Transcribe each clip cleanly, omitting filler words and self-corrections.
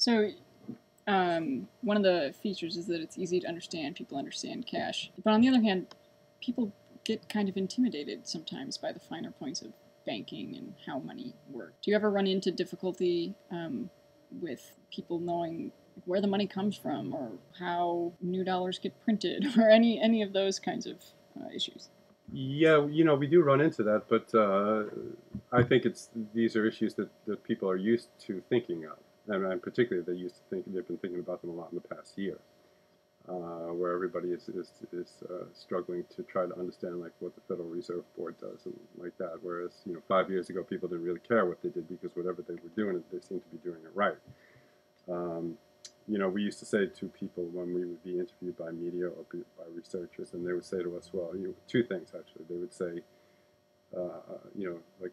So one of the features is that it's easy to understand. People understand cash. But on the other hand, people get kind of intimidated sometimes by the finer points of banking and how money works. Do you ever run into difficulty with people knowing where the money comes from or how new dollars get printed or any of those kinds of issues? Yeah, we do run into that, but I think these are issues that people are used to thinking of, and particularly they've been thinking about them a lot in the past year, where everybody is struggling to try to understand like what the Federal Reserve Board does and like that. Whereas 5 years ago people didn't really care what they did because whatever they were doing, they seemed to be doing it right. Um, we used to say to people when we would be interviewed by media or by researchers, and they would say to us, well, two things actually. They would say, like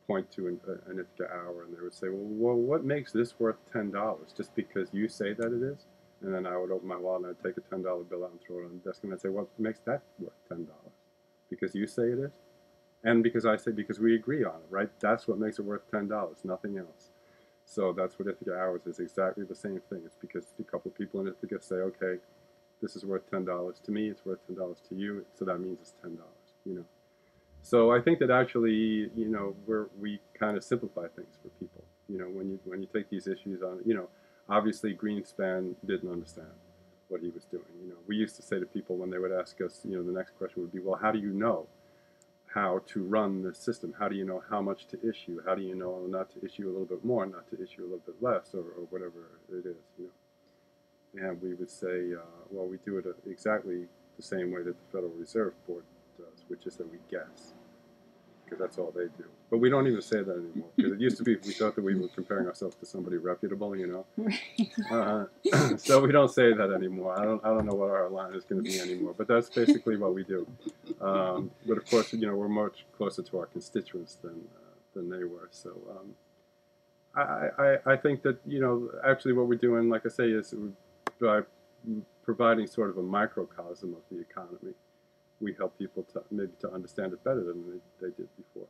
point to an Ithaca hour, and they would say, well, what makes this worth $10? Just because you say that it is? And then I would open my wallet and I'd take a $10 bill out and throw it on the desk, and I'd say, what makes that worth $10? Because you say it is? And because I say, because we agree on it, right? That's what makes it worth $10, nothing else. So that's what Ithaca Hours is, exactly the same thing. It's because a couple of people in Ithaca say, okay, this is worth $10 to me, it's worth $10 to you, so that means it's $10. So I think that actually, we kind of simplify things for people. When you take these issues on, obviously Greenspan didn't understand what he was doing. We used to say to people when they would ask us, the next question would be, well, how do you know how to run the system? How do you know how much to issue? How do you know not to issue a little bit more, not to issue a little bit less, or whatever it is? And we would say, well, we do it exactly the same way that the Federal Reserve Board does, which is that we guess, because that's all they do. But we don't even say that anymore, because it used to be we thought that we were comparing ourselves to somebody reputable. So we don't say that anymore. I don't know what our line is going to be anymore, but that's basically what we do. But of course, we're much closer to our constituents than they were. So I think that actually what we're doing, like I say, is by providing sort of a microcosm of the economy, we help people to maybe to understand it better than they did before.